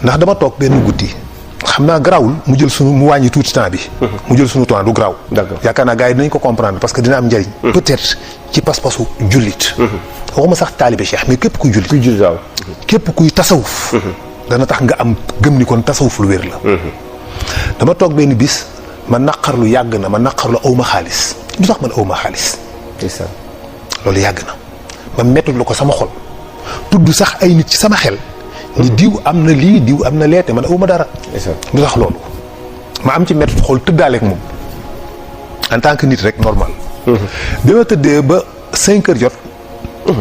ndax dama toog benn guddi xam naa garaawul mu jël sunu mu wàññi tuuti temps bi. mu jël sunu temps du garaaw. yaakaar naa gars yi dinañ ko comprendre parce que dina am njëriñ. peut-être ci pas-pasu jullit. waxuma sax taalibe Cheikh mais képp kuy jullit. kuy jullit waaw. képp kuy tasawuf. dana tax nga am gëm ni kon tasawuf lu wér la. dama toog benn bis ma naqarlu yàgg na ma naqarlu awma xaalis lu tax man awma xaalis. loolu yàgg na ma mettul lu ko sama xol tudd sax ay nit ci sama xel. ni diw am na lii diw am na leete man awma dara. lu tax loolu ma am ci mettul xol tëddaaleeg moom en tant que nit rek normal. bi ma tëddee ba 5 heures jot.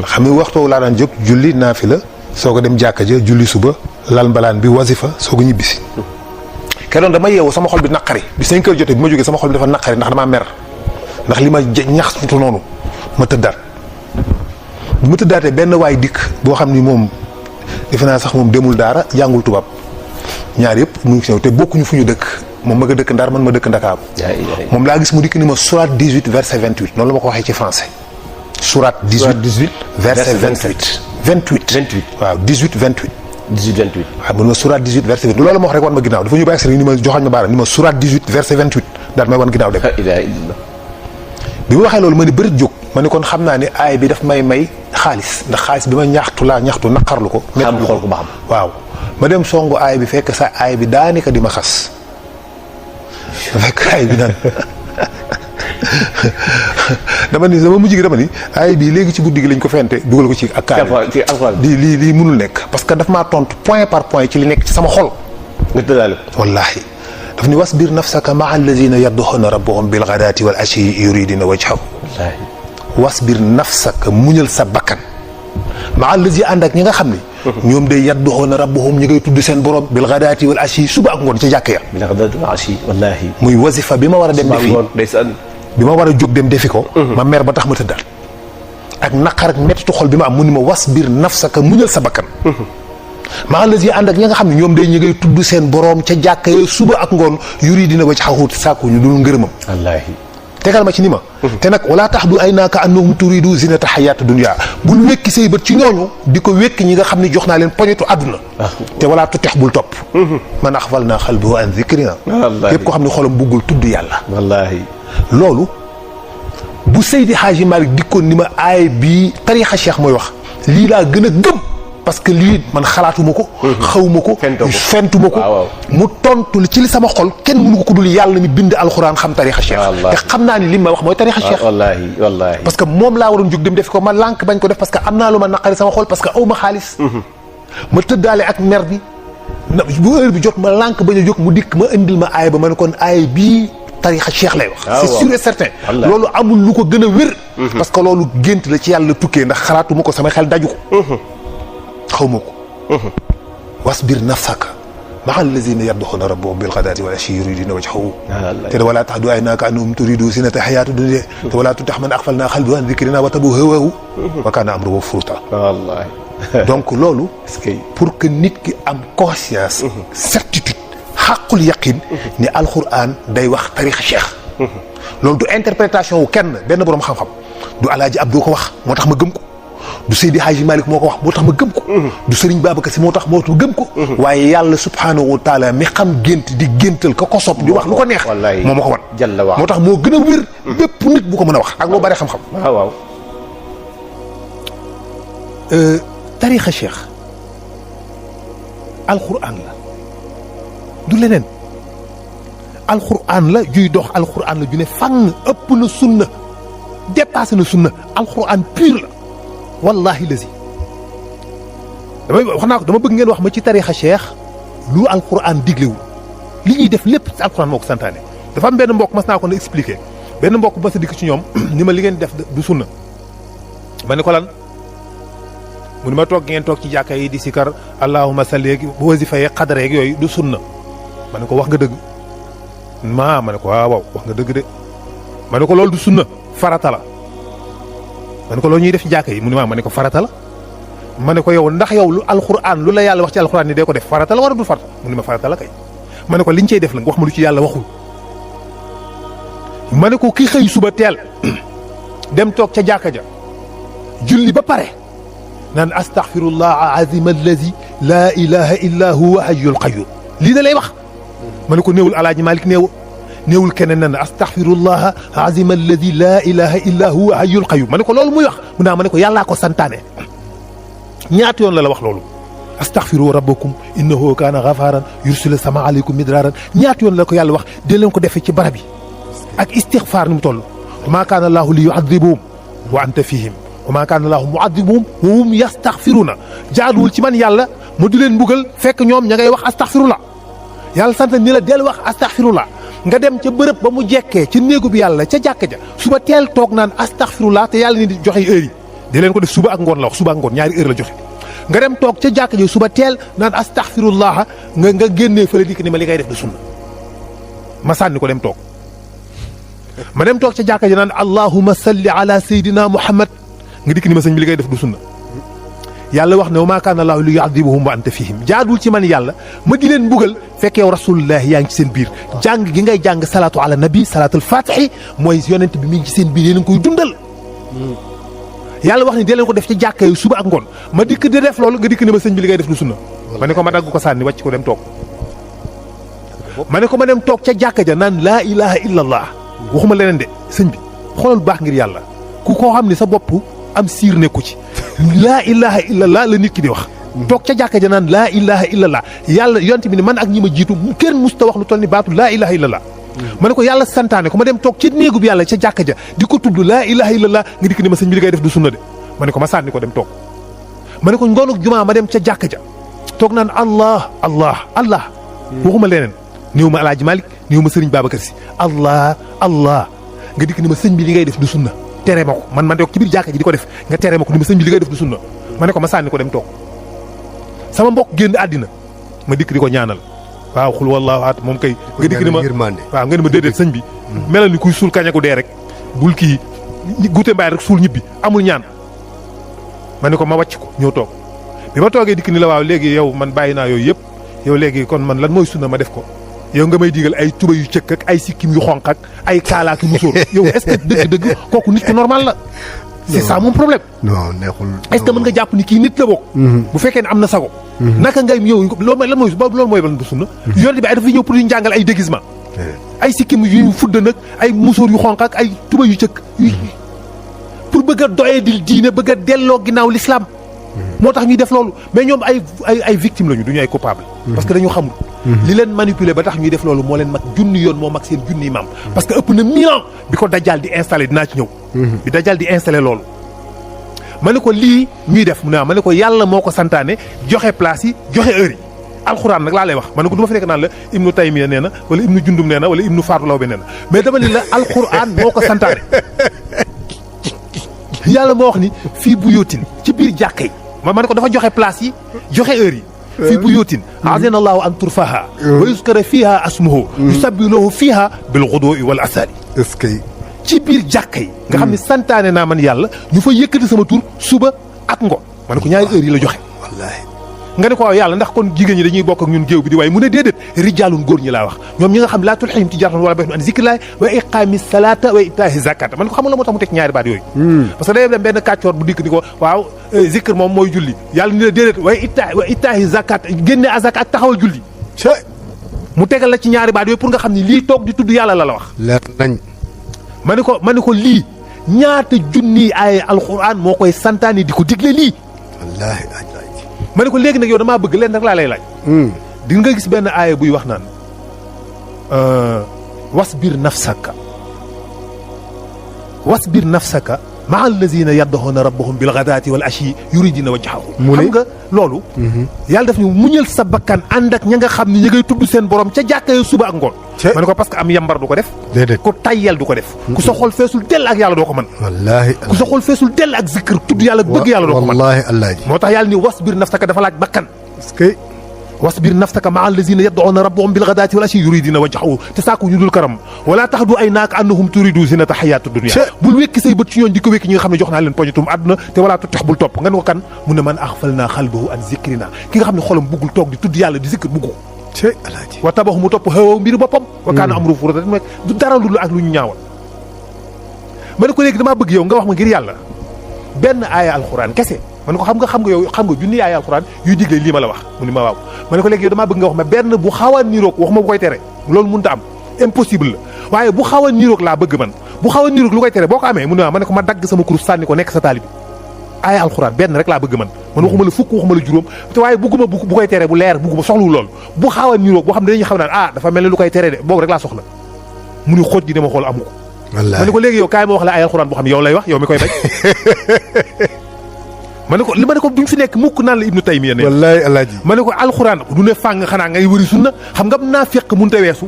xam nga waxtu laa daan jóg julli naafila soo ko dem jàkka ja julli suba lal mbalaan bi wasifa soo ko ñibbisi. keroon dama yeewu sama xol bi naqari bi 5 heures jotee bi ma jógee sama xol bi dafa naqari ndax damaa mer ndax li ma ñaxtu noonu ma tëddaat bu ma tëddaatee benn waay dikk boo xam ni moom defe naa sax moom demul daara jàngul tubaab ñaar yëpp mu ngi ci ñëw te bokkuñu fu ñu dëkk moom ma nga dëkk Ndar man ma dëkk Ndakaaru moom laa gis mu dikk ni ma sourate 18 verset 28 noonu la ma ko waxee ci français sourate 18 verset 28 waaw 18 28 waaw man ma sourate 18 verset 28 loolu ma wax rek wan ma ginnaaw dafa ñu bàyyi rek ni ma joxoñ ma baara ni ma sourate 18 verset 28 daal may wan ginnaaw dem bi ma waxee loolu ma ni bërit jóg ma ni kon xam naa ni aay bi daf may xaalis ndax xaalis bi ma ñaxtu naqarlu ko xam xool ko ba xam waaw ma dem songu aay bi fekk sa aay bi daanaka di ma xas fekk aay bi naan dama mujj gi dama ni aay bi léegi ci guddi gi lañ ko fente dugal ko ci ak kaay lii mënul nekk parce que daf maa tontu point par point ci li nekk ci sama xol nga tëddaale wallaahi daf ni wasbir nafsaka maa alladina yadduxuna rabbahum bil ghadaati wal ashi yuridina wajhahu wasbir nafsaka muñal sa bakkan maa allazi ànd ak ñi nga xam ni ñoom day yadduxuna rabbahum ñi ngay tudd seen borom bil ghadaati wal ashi suba ak ngoon ca jàkk ya bil ghadaati wal ashi wallaahi muy wasifa bi ma war a dem defi bi ma war a jóg dem defi ko ma mer ba tax ma tëddal ak naqar ak mettitu xol bi ma am mu ni ma wasbir nafsaka muñal sa bakkan maa la si ànd ak ñi nga xam ne ñoom day ñu ngay tudd seen boroom ca jàkka ya suba ak ngoon yuri dina wacc xawut sàkku ñu dul ngërëmam wallaahi tegal ma ci ni ma te nag wala tax du ay naaka annahum turidu zinata xayaata dunya bul wekki say bët ci ñooñu di ko wekki ñi nga xam ne jox naa leen poñetu àdduna te wala tu tex bul topp man axfal naa xalbahu an zikrina képp koo xam ne xolam buggul tudd yàlla wallaahi loolu bu Seydi Hadji Malick dikkoon ni ma aay bii tariixa Cheikh mooy wax lii laa gën a gëm parce que lii man xalaatuma ko xawma ko fentuma ko mu tontu ci li sama xol kenn mënu ko dul yàlla mi bind alxuraan xam tariixa Cheikh te xam naa ni li ma wax mooy tariixa Cheikh wallaahi parce que moom laa waroon jóg dem def ko ma lànk bañ ko def parce que am naa lu ma naqari sama xol parce que aw ma xaalis ma tëddaale ak mer bi bu heure bi jot ma lànk bañ a jóg mu dikk ma indil ma aay ba ma ne kon aay bii tariixa Cheikh lay wax c'est sûr et certain loolu amul lu ko gën a wér parce que loolu gént la ci yàlla tukkee ndax xalaatuma ko sama xel daju ko xawma ko wasbir nafsaka maa allazina yadduxuna rabbahum bil ghadaati wal ashiyyi yuridina wajhahu te wala tahdu aynaka annahum turidu zinata hayati dunya te wala tutax man aghfalna qalbahu an dhikrina wa tabu hawahu wa kana amruhu furuta wallahi donc loolu pour que nit ki am conscience certitude xaqul yaqin ni alquran day wax tariixa Cheikh loolu du interprétation wu kenn benn boroom xam-xam du Alaaji Abdou ko wax moo tax ma gëm ko du Seydi Hadji Malick moo ko wax moo tax ma gëm ko du Serigne Babacar Sy moo tax ma gëm ko waaye yàlla subhaanahu wa taala mi xam gént di géntal ka ko sopp di wax lu ko neex moo ma ko wan moo tax moo gën a wér bépp nit bu ko mën a wax ak loo bari xam-xam waaw tariixa Cheikh alquran la du leneen alquran la juy dox alquran la ju ne fang ëpp na sunna dépassé na sunna alquran pur la wallahi lazi damay wax naa ko dama bëgg ngeen wax ma ci tariixa Cheikh lu alquran diglewul li ñuy def lépp ci alquran moo ko santaane dafa am benn mbokk mas naa ko na expliqué benn mbokk mas a dikk ci ñoom ni ma li ngeen def du sunna ma ne ko lan mu ni ma toog ngeen toog ci jàkka yi di sikar allahumma salli yeeg wasifa yeeg xadara yeeg yooyu du sunna ma ne ko wax nga dëgg ma ne ko waaw wax nga dëgg de ma ne ko loolu du sunna farata la ma ne ko loolu ñuy def ci jàkka yi mu ne ma ne ko farata la ma ne ko yow ndax yow lu alxuraan lu la yàlla wax ci alxuraan ni dee ko def farata la wala du farata mu ne ma farata la kay ma ne ko liñ cey def la wax ma lu ci yàlla waxul ma ne ko ki xëy suba teel dem toog ca jàkka ja julli ba pare naan astaghfirullah azim allazi laa ilaha illa huwa hayyul qayyum lii da lay wax ma ne ko néewul alaaji Malik néewul keneen na astaghfirullah azim allazi laa ilaha illa huwa hayyul qayyum ma ne ko loolu muy wax mu naa ma ne ko yàllaa ko santaane ñaata yoon la wax loolu astaghfiru rabbakum innahu kaana ghafaran yursilu sama aleykum midraaran ñaata yoon la ko yàlla wax dee leen ko defee ci barab yi ak istighfar ni mu toll maa kaana allahu li yu'adhibuhum wa anta fihim wa maa kaana allahu mu'adhibuhum wa hum yastaghfiruna jaaduwul ci man yàlla ma du leen mbugal fekk ñoom ña ngay wax astaghfirullah yàlla sant ni la del wax astaghfirullah nga dem ca bërëb ba mu jekkee ci néegu bi yàlla ca jàkka ja suba teel toog naan astaghfirullah te yàlla ni di joxe heure yi di leen ko def suba ak ngoon la wax suba ak ngoon ñaari heure la joxe nga dem toog ca jàkka ja suba teel naan astaghfirullah nga génnee fële dikk ni ma li ngay def du sunna ma sànni ko dem toog ma dem toog ca jàkka ja naan allahumma salli ala sayyidina muhammad nga dikk ni ma sëñ bi li ngay def du sunna yàlla wax ne wa maa kaana allaahu li yu'adhibuhum wa anta fihim jaadul ci man yàlla ma di leen mbugal fekk yow rasulullah yaa ngi ci seen biir jàng gi ngay jàng salaatu ala nabi salaatul fatihi mooy yonent bi mi ngi ci seen biir yéen a ngi koy dundal yàlla wax ni dee leen ko def ci jàkka yu suba ak ngoon ma dikk di def loolu nga dikk ne ma sëñ bi li ngay def du sunna ma ne ko ma dagg ko sànni wàcc ko dem toog ma ne ko ma dem toog ca jàkka ja naan laa ilaha illa allah waxuma leneen de sëñ bi xoolal baax ngir yàlla ku koo xam ne sa bopp am siir nekku ci laa ilaha illallah la nit ki di wax toog ca jàkka ja naan laa ilaha illallah yàlla yonte bi ne man ak ñi ma jiitu kenn musta wax lu toll ni baatu laa ilaha illallah ma ne ko yàlla santaane ko ma dem toog ci néegu bi yàlla ca jàkka ja di ko tudd laa ilaha illallah nga dikk ne ma sëñ bi li ngay def du sunna de ma ne ko ma sànni ko dem toog ma ne ko ngoonuk jumaa ma dem ca jàkka ja toog naan allah allah allah waxuma leneen néew ma alaaji Malik néew ma sëriñ Babacar Si allah allah nga dikk ne ma sëñ bi li ngay def du sunna tere ma ko man toog ci biir jàkka ji di ko def nga tere ma ko ni ma sëñ bi li ngay def du sunna ma ne ko ma sànni ko dem toog sama mbokk génn àddina ma dikk di ko ñaanal waaw xul wallaahu ahad moom kay nga dikk ni ma waaw nga ni ma déedéet sëñ bi melal ni kuy suul kañagu dee rek bul kii gute mbaay rek suul ñibbi amul ñaan ma ne ko ma wàcc ko ñëw toog bi ma toogee dikk ni la waaw léegi yow man bàyyi naa yooyu yëpp yow léegi kon man lan mooy sunna ma def ko yow nga may digal ay tuba yu cëkk ak ay sikkim yu xonq ak ay kaalaaki musóor yow est-ce que dëgg-dëgg kooku nit ku normal la c'est ça mon problème non neexul est-ce que mën nga jàpp ni kii nit la bokk bu fekkee ne am na sago naka ngay yow loolu mooy lan mooy loolu mooy ban bu sunna yonent bi ay dafa ñëw pour ñu jàngal ay déguisement ay sikkim yu fudda nag ay musóor yu xonq ak ay tuba yu cëkk pour bëgg a doyee di diine bëgg a delloo ginnaaw l'islam moo tax ñuy def loolu mais ñoom ay victime lañu du ñu ay coupable parce que dañu xamul li leen manipuler ba tax ñuy def loolu moo leen mag junni yoon moo mag seen junni maam parce que ëpp na 1000 ans bi ko dajal di installé dinaa ci ñëw bi dajal di installé loolu ma ne ko lii ñuy def mu ne ma ne ko yàlla moo ko santaane joxe place yi joxe heure yi alxuraan nag laa lay wax ma ne ko du ma fi nekk naan la ibnu taymiya nee na wala ibnu jundum nee na wala ibnu faatu lawbe nee na mais dama ni la alxuraan moo ko santaane yàlla moo wax ni fii bu yóotin ci biir jàkka yi ma ne ko dafa joxe place yi joxe heure yi fii bu yóotin azina allahu an turfaha wa yuskara fiha asmuhu yusabbihu lahu fiha bil ghuduwi wal asali est-ce que ci biir jàkka yi nga xam ne santaane naa man yàlla ñu fa yëkkati sama tur suba ak ngoon ma ne ko ñaari heure yi la joxe wallaahi nga ne ko waaw yàlla ndax kon jigéen ñi dañuy bokk ak ñun géew bi di waaye mu ne déedéet rijaalun góor ñi laa wax ñoom ñi nga xam laa tulhiihim tijaaratun wala bay'un an zikrillahi wa iqaami salaata wa itaa'i zakaata man ko xam nga la moo tax mu teg ñaari baat yooyu parce que day dem benn kàccoor bu dikk ni ko waaw zikr moom mooy julli yàlla ni la déedéet wa itaa'i zakaata génne azaka ak taxawal julli mu tegal la ci ñaari baat yooyu pour nga xam ni lii toog di tudd yàlla la wax leer nañ ma ne ko lii ñaata junni ay alxuraan moo koy santaane di ko digle lii wallaahi ma ne ko léegi nag yow damaa bëgg leen rek laa lay laaj di nga gis benn aaya buy wax naan wasbir nafsaka maa allazina yad'una rabbahum bil ghadaati wal ashi yuridina wajhahu xam nga loolu yàlla daf ñu muñal sa bakkan ànd ak ña nga xam ne ña ngay tudd seen borom ca jàkka suba ak ngoon ma ne ko parce que am yambar du ko def déedéet ku tayyel du ko def ku sa xol feesul dell ak yàlla doo ko mën wallaahi ku sa xol feesul dell ak zikr tudd yàlla bëgg yàlla doo ko mën wallaahi allaaji moo tax yàlla ni wasbir nafsaka dafa laaj bakkan est-ce que wasbir nafsaka maa allazina yad'una rabbahum bil ghadaati wal ashi yuridina wajhahu te sàkku ñu dul karam wala tahdu aynaaka annahum turidu zinata hayati dunya bul wekki say bët ci ñoon di ko wekki ñi nga xam ne jox naa leen poñitum àdduna te wala tutix bul topp nga ne ko kan mu ne man aghfalna qalbahu an zikrina ki nga xam ne xolam buggul toog di tudd yàlla di zikr buggu alaaji wa tabaxu mu topp hawa mbiri boppam wa kaana amru furata du dara lu ak lu ñu ñaawal ma ne ko léegi damaa bëgg yow nga wax ma ngir yàlla benn aaya alxuraan kese ma ne ko xam nga yow xam nga junni ay alxuraan yuy digle lii ma la wax mu ni ma waaw ma ne ko léegi yow damaa bëgg nga wax ma benn bu xaw a niroog waxuma bu koy tere loolu mënut a am impossible la waaye bu xaw a niroog laa bëgg man bu xaw a niroog lu koy tere boo ko amee mu ne waaw ma ne ko ma dagg sama kurus sànni ko nekk sa taalibi ay alxuraan benn rek laa bëgg man waxuma la fukk waxuma la juróom te waaye bugguma bu koy tere bu leer bugguma soxlu loolu bu xaw a niroog boo xam ne dañuy xam naan dafa mel ne lu koy tere de boobu rek laa soxla mu ni xóot ji dama xool amu ko ma ne ko léegi yow kaay ma wax la ay alxuraan boo xam ne yow lay wax yow mi koy bañ ma ne ko duñ fi nekk mukk naan la Ibnu Taymiya ne wallaay alaaji ma ne ko alxuraan du ne fàng xanaa ngay wëri sunna xam nga naafiq munta weesu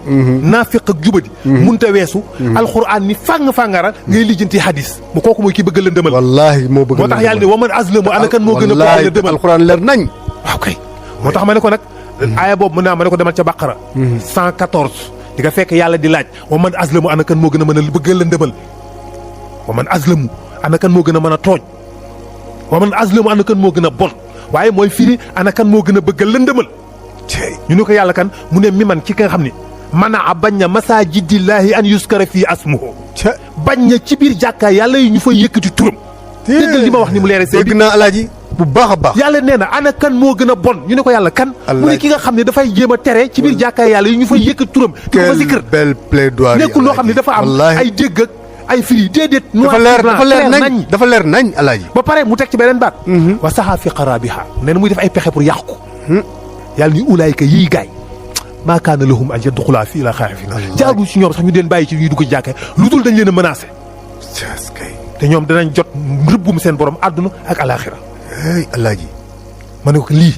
naafiq ak jubadi munta weesu alxuraan ni fàng-fàngara ngay lijjanti hadis mu kooku mooy kii bëgg la ndëmal wallaahi moo bëgg moo tax yàlla ne waman azlamu ana kan moo gën a bëgg la ndëmal alxuraan leer nañ waaw kay moo tax ma ne ko nag aaya boobu mën naa ma ne ko demal ca Baqara 114 di nga fekk yàlla di laaj waman azlamu ana kan moo gën a mën a bëgg la ndëmal waman azlamu ana kan moo gën a mën a tooñ wa man azlamu ana kan moo gën a bon waaye mooy firi ana kan moo gën a bëgg lëndëmal ñu ne ko yàlla kan mu ne mi man ci ki nga xam ne mana a bañ na masaajidillahi an yuskara fii asmuhu bañ na ci biir jàkkaay yàlla yi ñu fay yëkkati turam déggal li ma wax ni mu leere see dégg naa alaaji bu baax a baax yàlla nee na ana kan moo gën a bon ñu ne ko yàlla kan mu ne ki nga xam ne dafay jéem a tere ci biir jàkkaay yàlla yi ñu fay yëkkati turam di ko fa zikr belle plaidoirie nekkul loo xam ne dafa am ay dégg ak ay firi déedéet dafa leer nañ alaaji ba pare mu teg ci beneen baat wa saxaa fi qarabiha nee na muy def ay pexe pour yàq ko yàlla ni ulaayka yii gaay maa kaana lahum an yadxulaa fii ilaa xaa'ifiin jaarul ci ñoom sax ñu leen bàyyi ci ñuy dugg ci jàkkee lu dul dañ leen a menacé te ñoom danañ jot rëbbum seen borom àdduna ak alaaxira alaaji ma ne ko lii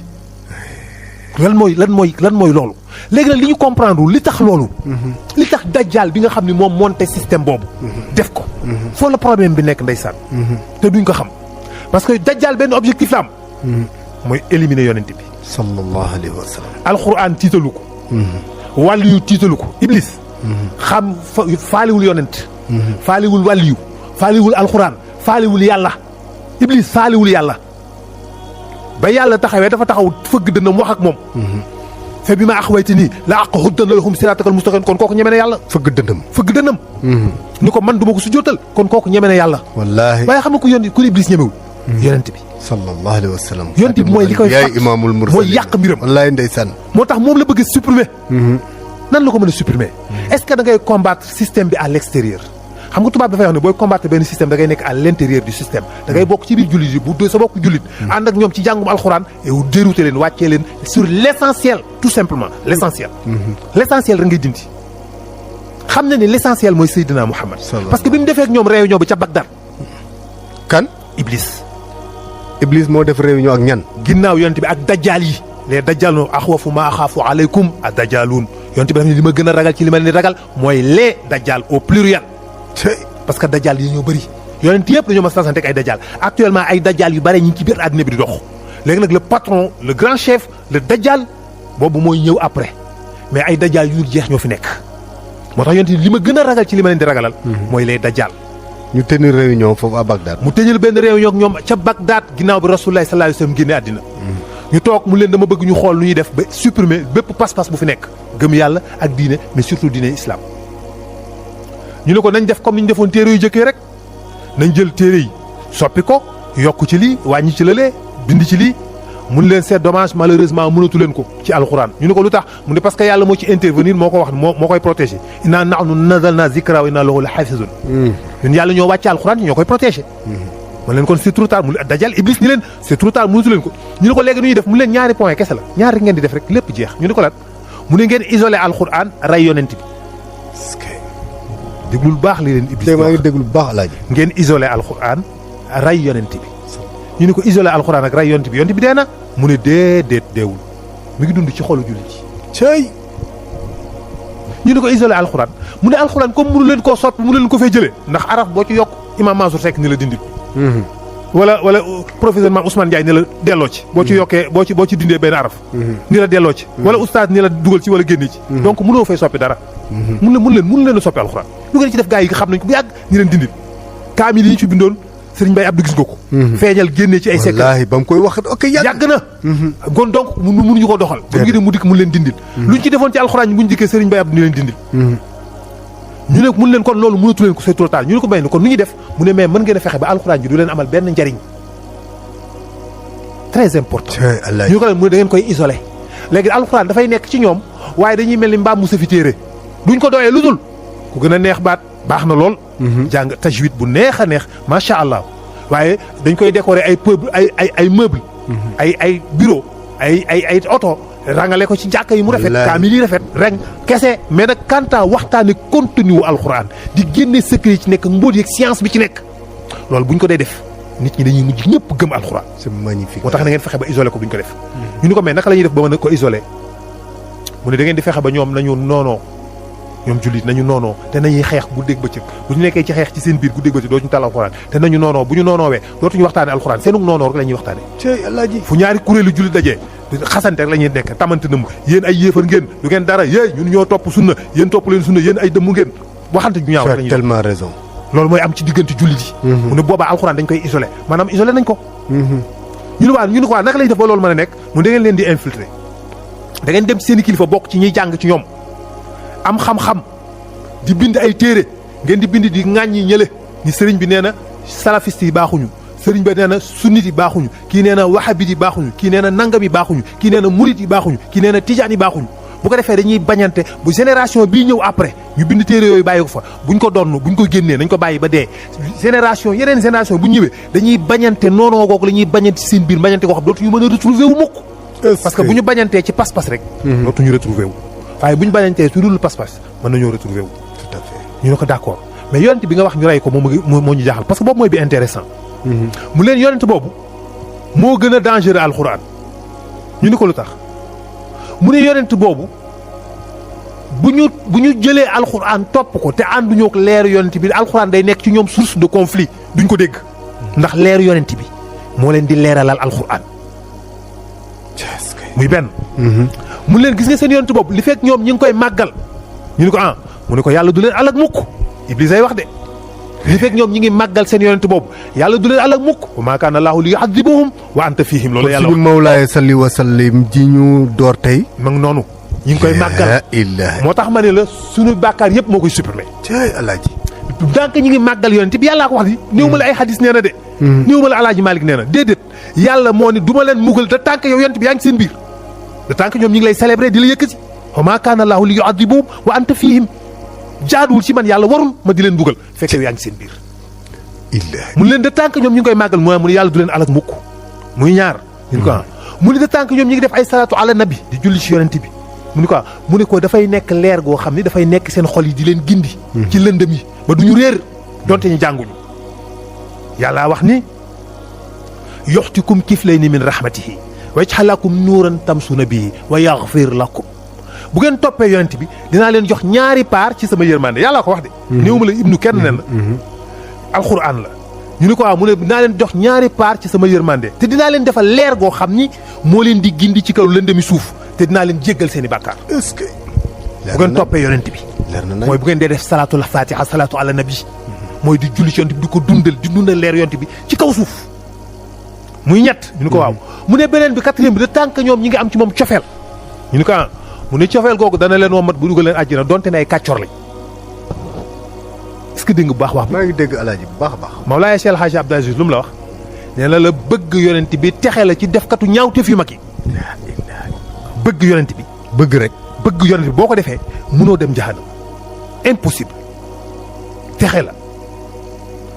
lan mooy loolu léegi nag li ñu comprendre li tax loolu li tax dajjal bi nga xam ne moom monté système boobu def ko foofu la problème bi nekk ndeysaan te duñ ko xam parce que dajjal benn objectif la am mooy éliminer yonent bi sallallahu alayhi wa sallam alxuraan tiitalu ko wàllu yu tiitalu ko iblis xam faaliwul yonent faaliwul wàllu yu faaliwul alxuraan faaliwul yàlla iblis faaliwul yàlla ba yàlla taxawee dafa taxaw fëgg dënnam wax ak moom fa bi ma axwaytanii la aquddanna lahum siraatakal mustaqiim kon kooku ñeme na yàlla fëgg dënnam ni ko man du ma ko sujjóotal kon kooku ñeme na yàlla wallaahi waaye xam nga ko yónni ku iblis ñemewul yonent bi sallallahu alayhi wa sallam yonent bi mooy li koy yaay imaamul mursaliin mooy yàq mbiram wallaahi ndeysaan moo tax moom la bëgg supprimer nan la ko mën a supprimer est-ce que da ngay combattre système bi à l'extérieur xam nga tubaab dafay wax ne booy combattre benn système da ngay nekk à l'intérieur du système da ngay bokk ci biir jullit yi bu dee sa bokk jullit ànd ak ñoom ci jàngum alxuraan et dérouter leen wàccee leen sur l'essentiel tout simplement l'essentiel l'essentiel rek ngay dindi xam na ne l'essentiel mooy Seydina Muhammad parce que bi mu defee ak ñoom réunion bi ca Bagdad kan Iblis moo def réunion ak ñan ginnaaw yonent bi ak dajjaal yi les dajjaaloon axwafu ma axaafu aleykum a dajjaaluun yonent bi daf ne li ma gën a ragal ci li ma leen di ragal mooy les dajjaal au pluriel parce que dajjal yi ñoo bëri yonent yëpp dañoo ma sansanteeg ay dajjal actuellement ay dajjal yu bëri ñi ngi ci biir àddina bi di dox léegi nag le patron le grand chef le dajjal boobu mooy ñëw après mais ay dajjal yu dul jeex ñoo fi nekk moo tax yonent li ma gën a ragal ci li ma leen di ragalal mooy les dajjal ñu tenir réunion foofu à Bagdad mu tëjal benn réunion ak ñoom ca Bagdad ginnaaw bi Rasulullah sallallahu alayhi wasallam génne àddina ñu toog mu leen dama bëgg ñu xool lu ñuy def ba supprimer bépp pas-pas bu fi nekk gëm yàlla ak diine mais surtout diine islam ñu ne ko nañ def comme ni ñu defoon téere yu jëkkee rek nañ jël téere yi soppi ko yokk ci lii wàññi ci lëlee bind ci lii mun leen c'est dommage malheureusement mënatu leen ko ci alxuraan ñu ne ko lu tax mu ne parce que yàlla moo ci intervenir moo ko wax moo koy protéger inna nahnu nazzalna zikra wa inna lahu la hafizun ñun yàlla ñoo wàcce alxuraan ñoo koy protéger man leen kon c'est trop tard mu dajal iblis ñi leen c'est trop tard mënatu leen ko ñu ne ko léegi nu ñuy def mu leen ñaari point kese la ñaari rek ngeen di def rek lépp jeex ñu ne ko lan mu ne ngeen isolé alxuraan ray yonent bi déglu lu baax li leen iblis maa ngi déglu bu baax alaaji ngeen isolé alxuraan ray yonent bi ñu ne ko isolé alxuraan ak ray yonent bi dee na mu ne déedéet deewul mi ngi dund ci xolu jullit yi cey ñu ne ko isolé alxuraan mu ne alxuraan comme mënu leen koo soppi mënu leen ko fee jëlee ndax araf boo ci yokk imam Mansour Seck ni la dindil wala professeur Mame Ousmane Ndiaye ni la delloo ci boo ci yokkee boo ci dindee benn araf ni la delloo ci wala oustaz ni la dugal ci wala génne ci donc mënoo fay soppi dara mun leen a soppi alxuraan lu ngeen ci def gaa yi nga xam nañ ko bu yàgg ñi leen dindil kaamil yi ñu ci bindoon Serigne Baye Abdou gis nga ko feeñal génnee ci ay secret wallaahi ba mu koy wax ok yàgg na kon donc mënuñu ko doxal ba ngi dem mu dikk mun leen dindil luñ ci defoon ci alxuraan ñi buñ dikkee Serigne Baye Abdou ni leen dindil ñu ne mun leen kon loolu mënatu leen ko c'est trop tard ñu ne ko bay ne kon nu ñuy def mu ne mais mën ngeen a fexe ba alxuraan ji du leen amal benn njariñ très important. Alaaji ñu ko leen mu ne da ngeen koy isolé léegi alxuraan dafay nekk ci ñoom waaye dañuy mel ni mbaam mu sa fi téere duñ ko doyee lu dul ku gën a neex baat baax na lool. jàng tajwid bu neex a neex macha allah waaye dañ koy décorer ay peuple ay meuble ay bureau ay oto rangale ko ci jàkka yi mu rafet. kaamil yi rafet rek kese. mais nag kanta waxtaane contenu wu alxuraan di génne secret yi ci nekk mbóot yeeg science bi ci nekk loolu buñ ko dee def nit ñi dañuy mujj ñëpp gëm alxuraan. c'est magnifique. moo tax na ngeen fexe ba isolé ko buñ ko def. ñu ni ko mais naka la ñuy def ba mën a ko isolé mu ne da ngeen di fexe ba ñoom nañu noonoo ñoom jullit nañu noonoo te nañuy xeex guddeeg bëccëg bu ñu nekkee ci xeex ci seen biir guddeeg bëccëg dootuñu tal alxuraan te nañu noonoo bu ñu noonoowee dootuñu waxtaane alxuraan seenu noonoo rek la ñuy waxtaane. cey Alaaji. fu ñaari kuréelu jullit dajee xasante rek la ñuy nekk tamante nëmm yéen ay yéefar ngeen du ngeen dara yéey ñun ñoo topp sunna yéen topp leen sunna yéen ay dëmm ngeen waxante ñu ñaaw rek la ñuy tellement raison. loolu mooy am ci diggante jullit yi. mu ne boobaa alxuraan dañ koy isolé maanaam isolé nañ ko. ñu ne waa naka lañ def ba loolu mën a nekk mu da ngeen leen di infiltrer da ngeen dem ci seen i kilifa bokk ci ñuy jàng ci ñoom am xam-xam di bind ay téere ngeen di bind di ŋàññi ñële ni sëriñ bi nee na salafiste yi baaxuñu sëriñ ba nee na sunnit yi baaxuñu kii nee na wahabit yi baaxuñu kii nee na nangam yi baaxuñu kii nee na murit yi baaxuñu kii nee na tijaan yi baaxuñu bu ko defee dañuy bañante bu génération bii ñëw après ñu bind téere yooyu bàyyi ko fa buñ ko donn buñ ko génnee nañ ko bàyyi ba dee génération yeneen génération bu ñëwee dañuy bañante noonoo googu la ñuy bañante ci seen biir bañante koo xam dootuñu mën a retrouver wu mukk parce que bu ñu bañantee ci pas-pas rek dootuñu retrouver wu waaye bu ñu bañantee su dul pas-pas mën nañoo retrouver wu tout à fait. ñu ne ko d'accord mais yonent bi nga wax ñu rey ko moo ñu jaaxal parce que boobu mooy bi intéressant mu leen yonent boobu moo gën a dangereux alxuraan ñu ni ko lu tax mu ne yonent boobu bu ñu jëlee alxuraan topp ko te ànduñoo ak leeru yonent bi alxuraan day nekk ci ñoom source de conflit duñ ko dégg ndax leeru yonent bi moo leen di leeralal alxuraan muy benn mu leen gis nga seen yonent boobu li fekk ñoom ñi ngi koy màggal ñu ni ko mu ne ko yàlla du leen alak mukk Iblis ay wax de li fekk ñoom ñi ngi màggal seen yonent boobu yàlla du leen alak mukk wa maa kaana allaahu li yu'adhibuhum wa anta fiihim loolu yàlla wax mawlaaya salli wa sallim ji ñu door tey ma ngi noonu ñi ngi koy màggal moo tax ma ne la suñu bàkkaar yëpp moo koy supprimer cey Alaaji donc ñi ngi màggal yonent bi yàllaa ko wax di néew ma la ay xadis nee na de néew ma la Alaaji Malik nee na déedéet yàlla moo ni du ma leen mugal de tant que yow yonent bi yaa ngi seen biir de tant que ñoom ñi ngi lay célébrer di la yëkkati wa maa kaana allaahu li yu'adhibuhum wa anta fiihim jaaduwul ci man yàlla warul ma di leen bugal fekk yow yaa ngi seen biir mu leen de tant que ñoom ñu ngi koy màggal mu ne yàlla du leen alak mukk muy ñaar ñu ko mu ne de tant que ñoom ñi ngi def ay salaatu ala nabi di julli ci yonent bi mu ne ko dafay nekk leer goo xam ni dafay nekk seen xol yi di leen gindi ci lëndëm yi ba duñu réer donte ñu jànguñu yàlla wax ni yuxtikum kiflayni min rahmatihi wa yaj'alakum nuuran tamsuuna bihi wa yaghfir lakum bu ngeen toppee yonent bi dinaa leen jox ñaari paar ci sama yërmande yàlla ko wax de néewuma la ibnu kenn nen la alxuraan la ñu ne ko mu ne dinaa leen jox ñaari paar ci sama yërmande te dinaa leen defal leer goo xam ni moo leen di gindi ci kaw lëndëmi suuf te dinaa leen jéggal seen i bàkkaar est-ce que bu ngeen toppee yonent bi mooy bu ngeen dee def salaatu la fatiha salaatu ala nabi mooy di julli ci yonent bi di ko dundal leer yonent bi ci kaw suuf muy ñett ñu ne ko waaw mu ne beneen bi quatrième bi de tant que ñoom ñi ngi am ci moom cofeel ñu ne ko mu ne cofeel googu dana leen womat bu dugal leen àjjana donte ne ay kàccor lañ est-ce que dégg nga bu baax wax maa ngi dégg Alaaji bu baax a baax Mawlaaya Cheikh El Hadji Abdou Aziz lu mu la wax nee na la bëgg yonent bi texe la ci defkatu ñaawteef yu mag yi bëgg yonent bi bëgg yonent bi boo ko defee mënoo dem jahannam impossible texe la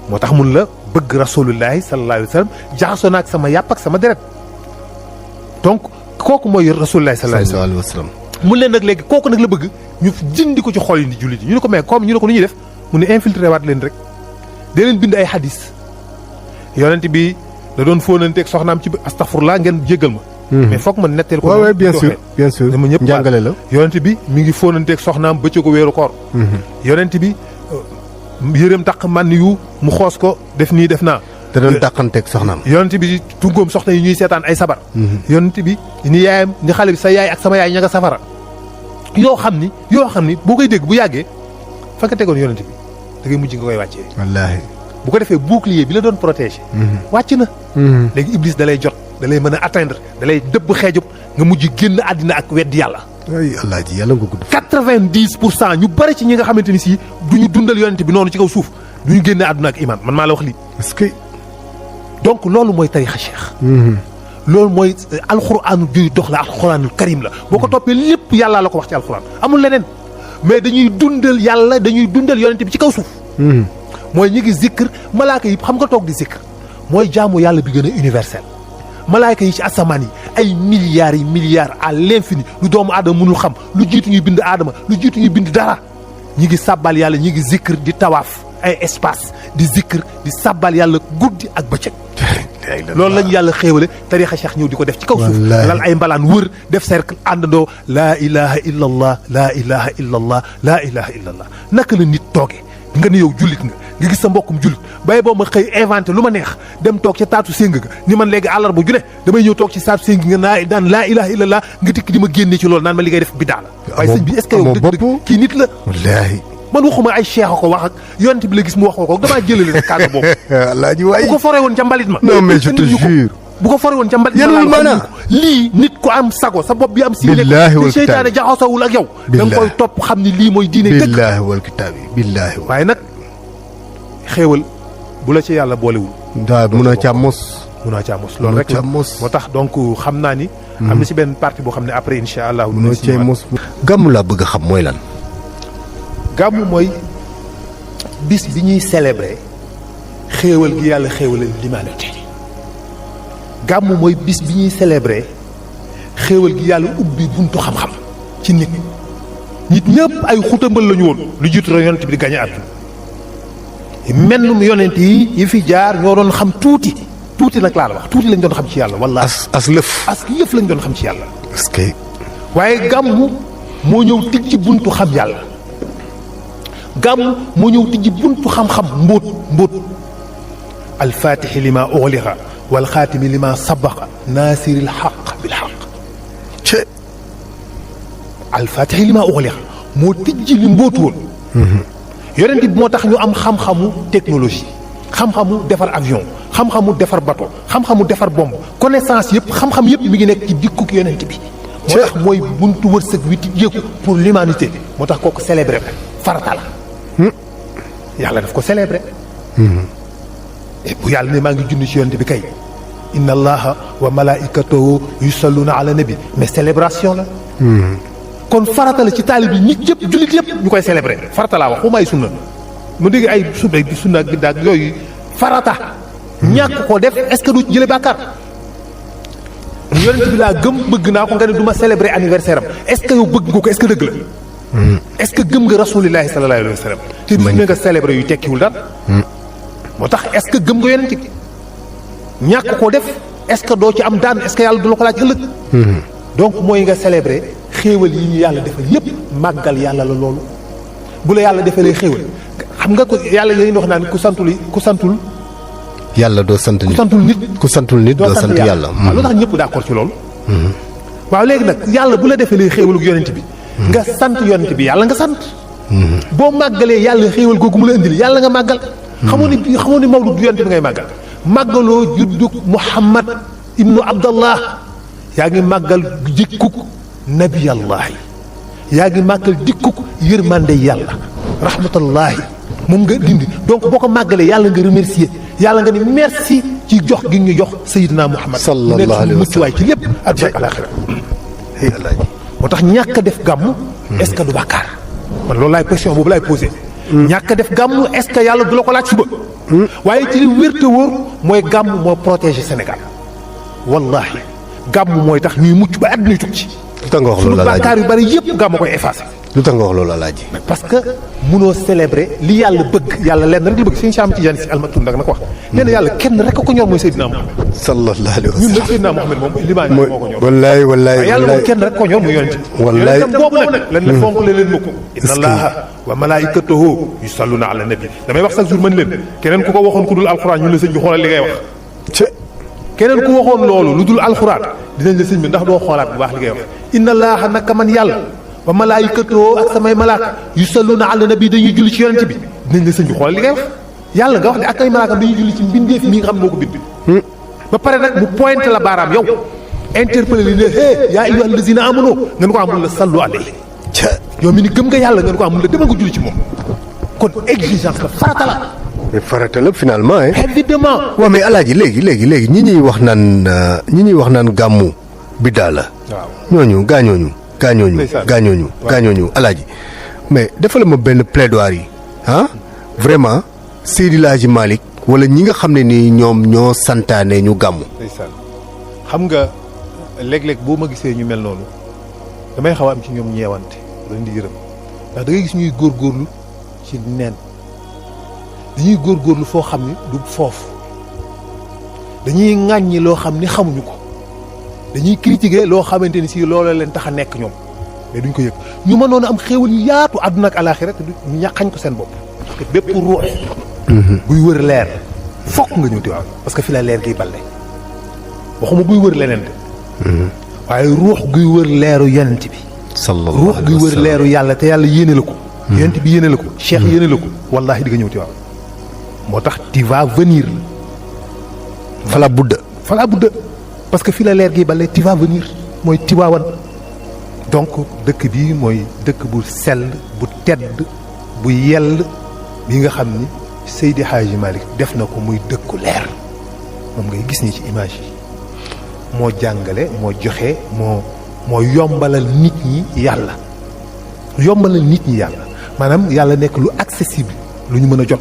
moo tax mun la bëgg rasulullahi sallallahu alayhi wa sallam jaxasoo na ak sama yàpp ak sama deret donc kooku mooy rasulullahi sallallahu alayhi wa sallam mun leen nag léegi kooku nag la bëgg ñu jindi ko ci xol yi di jullit yi ñu ne ko mais comme ñu ne ko nu ñuy def mu ne infiltré waat leen rek dee leen bind ay hadis yonent bi da doon fóonanteeg soxnaam ci astaghfirullah ngeen jéggal ma mais foog ma netteel ko waaw bien sûr dama ñëpp njàngale la yonent bi mi ngi fóonanteeg soxnaam bëccëgu weeru koor yonent bi yërëm taq man yu mu xoos ko def nii def naa da doon dàqanteeg soxnaam yonent bi tungoom soxna yi ñuy seetaan ay sabar yonent bi ni yaayam ni xale bi sa yaay ak sama yaay ña nga safara yoo xam ni boo koy dégg bu yàggee fa nga tegoon yonent bi da ngay mujj nga koy wàccee wallaahi bu ko defee bouclier bi la doon protéger wàcc na léegi iblis da lay jot da lay mën a atteindre da lay dëbb xeejub nga mujj génn àddina ak weddi yàlla ay Alaaji yàlla nga gudd 90% ñu bari ci ñi nga xamante ni si duñu dundal yonent bi noonu ci kaw suuf duñu génn àdduna ak iman man maa la wax lii est-ce que donc loolu mooy tarixa cheikh loolu mooy alxuraanu juy dox la alxuraanul karim la boo ko toppee lépp yàlla la ko wax ci alxuraan amul leneen mais dañuy dundal yàlla dañuy dundal yonent bi ci kaw suuf mooy ñi ngi zikr malaaka yi xam nga toog di zikr mooy jaamu yàlla bi gën a universel malaaka yi ci asamaan yi ay milliards à l'infini lu doomu aadama mënul xam lu jiitu ñuy bind aadama lu jiitu ñuy bind dara ñi ngi sàbbal yàlla ñi ngi zikr di tawaaf ay espace di zikr di sàbbal yàlla guddi ak bëccëg loolu lañu yàlla xéewale tariixa Cheikh ñëw di ko def ci kaw suuf lal ay mbalaan wër def cercle àndandoo laa ilaha illa allah laa ilaha illa allah laa ilaha illa allah naka la nit toogee nga ne yow jullit nga gis sa mbokkum jullit bay boo ma xëy inventé lu ma neex dem toog ca taatu séng ga ni man léegi àllarba ju ne damay ñëw toog ci taatu séng nga naan laa ilaha illa allah nga dikk di ma génne ci loolu naan ma li ngay def bidaa la waaye sëñ bi est-ce que yow dëgg kii nit la wallaahi man waxuma ay cheikh a ko wax ak yonent bi la gis mu wax ko damaa jëlale rek kàddu boobu alaaji waay bu ko foree woon ca mbalit ma non mais je te jure bu ko foree woon ca mbalit yanul maanaam lii nit ko am sago sa bopp bi am si billaahi wal te seytaane jaxasawul ak yow da nga koy topp xam ni lii mooy diine dëgg billaahi wal kitaabi billaahi waaye nag xéewal bu la ci yàlla boolewul daa mun a caa mos loolu rek la moo tax donc xam naa ni am na si benn partie boo xam ne après insha allah mun a cee mos gàmmu laa bëgg a xam mooy lan gàmmu mooy bis bi ñuy célébrer xéewal gi yàlla xéewalal l'humanité gàmmu mooy bis bi ñuy célébrer xéewal gi yàlla ubbi buntu xam-xam ci nit ñëpp ay xutambal lañu woon lu jiitu rek yonent bi di gañe àdduna mennum yonent yi fi jaar ñoo doon xam tuuti nag laa la wax tuuti lañ doon xam ci yàlla walla as lëf yëf lañ doon xam ci yàlla est-ce que waaye gàmmu moo ñëw tijji buntu xam yàlla gàmmu moo ñëw tijji buntu xam-xam mbóot alfaatixi lima uxliqa wal xaatimi lima sabaqa naasiril xaq bil xaq alfaatixi lima uxliqa moo tijji li mbóotu woon yonent bi moo tax ñu am xam-xamu technologie xam-xamu defar avion xam-xamu defar bateau xam-xamu defar bombe connaissance yëpp xam-xam yëpp mi ngi nekk ci dikkuk yonent bi moo tax mooy buntu wërsëg wi tijjeeku pour l'humanité moo tax kooku célébré ko farata la yàlla daf ko célébré bu yàlla ne maa ngi junni ci yonent bi kay inna allaha wa malaikatahu yusalluna ala nabi mais célébration la kon farata la ci taalib yi nit yëpp jullit yëpp ñu koy célébrer farata laa wax xuma ay sunna mu dégg ay sunna ak biddaa ak yooyu farata ñàkk ko def est-ce que du jële bàkkaar yonent bi laa gëm bëgg naa ko nga ne du ma célébrer anniversaire am est-ce que yow bëgg nga ko est-ce que dëgg la est-ce que gëm nga rasulillahi sallallahu alayhi wa sallam te bis ne nga célébrer yu tekkiwul dara moo tax est-ce que gëm nga yonent bi ñàkk koo def est-ce que doo ci am daan est-ce que yàlla du la ko laaj ëllëg donc mooy nga célébrer xéewal yi ñu yàlla defal yépp màggal yàlla la loolu bu la yàlla defalee xéewal xam nga ko yàlla yooyu wax naan ku santul yàlla doo sant nit ku santul nit doo sant yàlla waaw lu tax ñëpp d'accord ci loolu waaw léegi nag yàlla bu la defalee xéewalu yonent bi nga sant yonent bi yàlla nga sant boo màggalee yàlla xéewal googu mu la indil yàlla nga màggal xamoo ni mawlud du yonent bi ngay màggal màggaloo juddug Muhammad ibnu Abdallah yaa ngi màggal jikkuk nabiyallahi yaa ngi màggal dikkuk yërmande yàlla rahmatullahi moom nga dindi donc boo ko màggalee yàlla nga remercier yàlla nga ni merci ci jox gi ñu jox Seydina Muhammad sallallahu alayhi wa sallam mucc waay ci lépp àdduna ak alaaxira moo tax ñàkk a def gàmm est-ce que du bàkkaar man loolu laay question boobu laay posé ñàkk a def gàmm est-ce que yàlla du la ko laaj suba waaye ci li wér te wóor mooy gàmm moo protéger Sénégal wallahi gàmm mooy tax ñuy mucc ba àdduna tukki lu tax nga wax loolu suñu bàkkaar yu bari yëpp gàmm koy effacé lu tax nga wax loolu alaaji parce que munoo célébrer li yàlla bëgg yàlla lenn rek la bëgg sëñ Cheikh Tidiane Sy Al Maktoum nag na ko wax nee na yàlla kenn rek ko ñor mooy Seydina Mohamed sallallahu alayhi wa ñun sallam nag Seydina Mohamed moom limaan moo ko ñor wallaay wallaay yàlla moom kenn rek ko ñor muy yonent wallaay yonentam boobu nag leen la fonk leen mukk inna allaha wa malaikatahu yusalluna ala nabi damay wax chaque jour mën leen keneen ku ko waxoon ku dul alxuraan ñun la sëñ bi xoolal li ngay wax keneen ku waxoon loolu lu dul alxuraan dinañ la sëñ bi ndax doo xoolaat bu baax li ngay wax inna allaha naka man yàlla wa malaayikatoo ak samay malaaka yusalluna ala nabi dañuy julli ci yonent bi dinañ la sëñ bi xoolal li ngay wax yàlla nga wax ne ak ay malaakam dañuy julli ci mbindeef mi nga xam ne moo ko bind ba pare nag mu pointé la baaraam yow interpellé li ne hé yaa ayyuhal lazina amanu ngeen ko amul la sallu alayhi yow mi ni gëm nga yàlla ngeen ko amul la demal nga julli ci moom kon exigence la farata la mais farata la finalement hein. évidemment. waaw mais alaaji léegi ñi ñuy wax naan gàmmu biddaa la. waaw ñooñu gaañooñu alaaji mais defal ma benn plaidoirie ah vraiment Seydi El Hadji Malick wala ñi nga xam ne ni ñoom ñoo santaane ñu gàmmu. ndeysaan xam nga léeg-léeg boo ma gisee ñu mel noonu damay xaw a am ci ñoom ñeewante dañ di yërëm ndax da ngay gis ñuy góorgóorlu ci neen dañuy góorgóorlu foo xam ni du foofu dañuy ŋàññi loo xam ni xamuñu ko dañuy critiquer loo xamante ni si loolu leen tax a nekk ñoom mais duñ ko yëg ñu mënoon a am xéewal yu yaatu àdduna ak alaaxira te ñu ñàkkañ ko seen bopp parce que bépp ruux buy wër leer fokk nga ñëw Tiwaawan parce que fi la leer giy balle waxuma buy wër leneen de waaye ruux guy wër leeru yonent bi ruux guy wër leeru yàlla te yàlla yéene la ko yonent bi yéene la ko cheikh yéene la ko wallaahi di nga ñëw Tiwaawan moo tax tu vas venir la fala budda parce que fi la leer giy balle tu vas venir mooy Tiwaawan donc dëkk bi mooy dëkk bu sell bu tedd bu yell bi nga xam ni Seydi Hadji Malick def na ko muy dëkku leer moom ngay gis ni ci image yi moo jàngale moo joxe moo yombalal nit ñi yàlla maanaam yàlla nekk lu accessible lu ñu mën a jot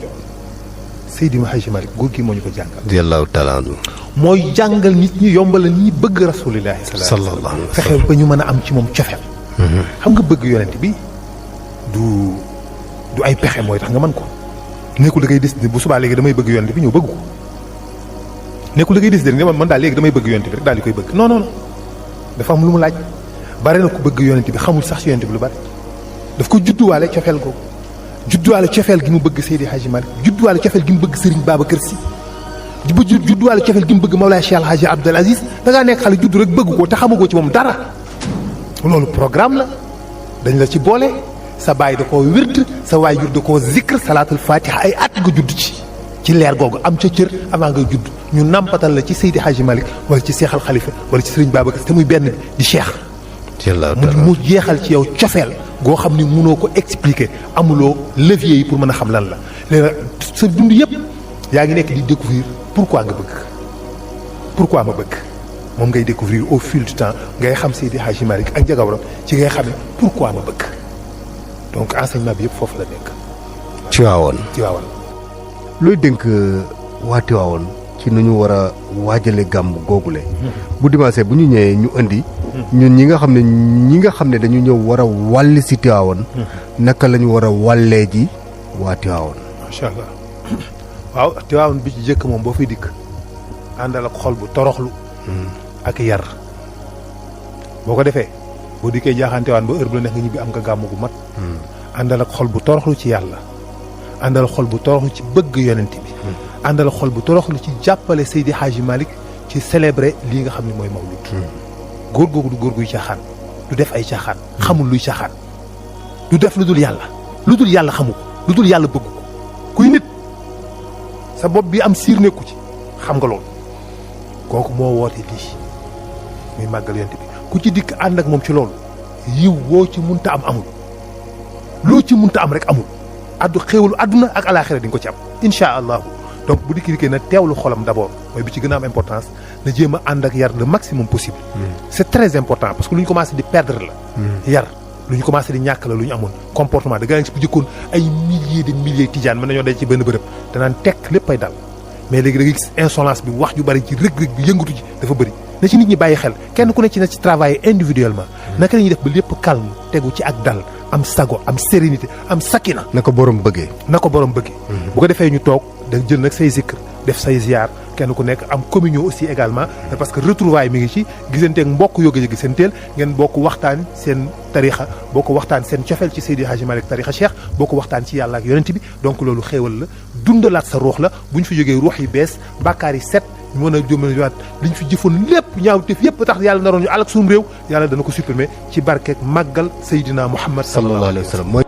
Seydi Hadji Malick góor gi moo ñu ko jàngal radiyallahu taala anhu mooy jàngal nit ñi yombalal nit ñi bëgg rasulillahi sallallahu alayhi wa sallam fexe ba ñu mën a am ci moom cofeel xam nga bëgg yonent bi du ay pexe mooy tax nga mën ko nekkul da ngay décider bu subaa léegi damay bëgg yonent bi ñëw bëgg ko nekkul da ngay décider nga man daal léegi damay bëgg yonent bi rek daal di koy bëgg non dafa am lu mu laaj bare na ko bëgg yonent bi xamul sax ci yonent bi lu bare daf ko judduwaale cofeel googu judduwaale cofeel gi mu bëgg Seydi Hadji Malick judduwaale cofeel gi mu bëgg Serigne Babacar Sy judduwaale cofeel gi mu bëgg Mawlaay Cheikh El Hadji Abdoul Aziz da ngaa nekk xale juddu rek bëgg ko te xamagoo ci moom dara loolu programme la dañ la ci boole sa baay da koo wird sa waajur da koo zikr salaatul fatiha ay at nga judd ci leer googu am ca cër avant nga judd ñu nampatal la ci Seydi Hadji Malick wala ci Cheikh Al Khalifa wala ci Serigne Babacar te muy benn bi di Cheikh mu jeexal ci yow cofeel goo xam ni mënoo ko expliquer amuloo levier yi pour mën a xam lan la léegi sa dund yëpp yaa ngi nekk di découvrir pourquoi nga bëgg pourquoi ma bëgg moom ngay découvrir au fil du temps ngay xam Seydi Hadji Malick ak njagawram ci ngay xamee pourquoi ma bëgg donc enseignement bi yëpp foofu la nekk. Tiwaawan looy dénk waa Tiwaawan ci nu ñu war a waajale gàmm googule bu dimanche bu ñu ñëwee ñu indi ñun ñi nga xam ne dañu ñëw war a wàlli si Tiwaawan naka la ñu war a wàllee ji waa Tiwaawan. macha allah waaw Tiwaawan bi ci jëkk moom boo fiy dikk àndal ak xol bu toroxlu ak yar boo ko defee boo dikkee jaaxaan Tiwaawan ba heure bu la neex nga ñibbi am nga gàmm gu mat àndal ak xol bu toroxlu ci yàlla àndal xol bu toroxlu ci bëgg yonent bi àndal xol bu toroxlu ci jàppale Seydi Hadji Malick ci célébrer lii nga xam ne mooy mawlud góor googu du góor guy caaxaan du def ay caaxaan xamul luy caaxaan du def lu dul yàlla xamu ko lu dul yàlla bëgg ko kuy nit sa bopp bi am siir nekku ci xam nga loolu kooku moo woote lii muy màggal yonent bi ku ci dikk ànd ak moom ci loolu yiw woo ci munta am amul loo ci munta am rek amul xéewalu àdduna ak alaaxira di nga ko ci am insha allahu donc bu dikkee na teewlu xolam d'abord mooy bi ci gën a am importance na jéem a ànd ak yar le maximum possible c'est très important parce que lu ñu commencé di perdre la yar lu ñu commencé di ñàkk la lu ñu amoon comportement da nga gis bu jëkkoon ay milliers tijaan mën nañoo day ci benn bërëb danaan tekk lépp ay dal mais léegi da nga gis insolence bi wax ju bari ci rëg-rëg bi yëngatu ji dafa bëri na ci nit ñi bàyyi xel kenn ku ne ci na ci travailler individuellement naka la ñuy def ba lépp calme tegu ci ak dal am sago am sérénité am sakina na ko borom bëggee bu ko defee ñu toog da jël nag say zikr def say ziar kenn ku nekk am communion aussi également parce que retrouvaille mi ngi ci gisanteeg mbokk yoo gëj a gisanteel ngeen bokk waxtaan seen tarixa bokk waxtaan seen cofeel ci Seydi Hadji Malick tarixa cheikh bokk waxtaan ci yàlla ak yonent bi donc loolu xéewal la dundalaat sa ruux la bu ñu fi jógee ruux yi bees bàkkaar yi set ñu mën a jëmalewaat li ñu fi jëfoon lépp ñaawteef yépp tax yàlla naroon ñu alak suñu réew yàlla dana ko supprimer ci barkeeg màggal Seydina Muhammad sallallahu alayhi wa sallam.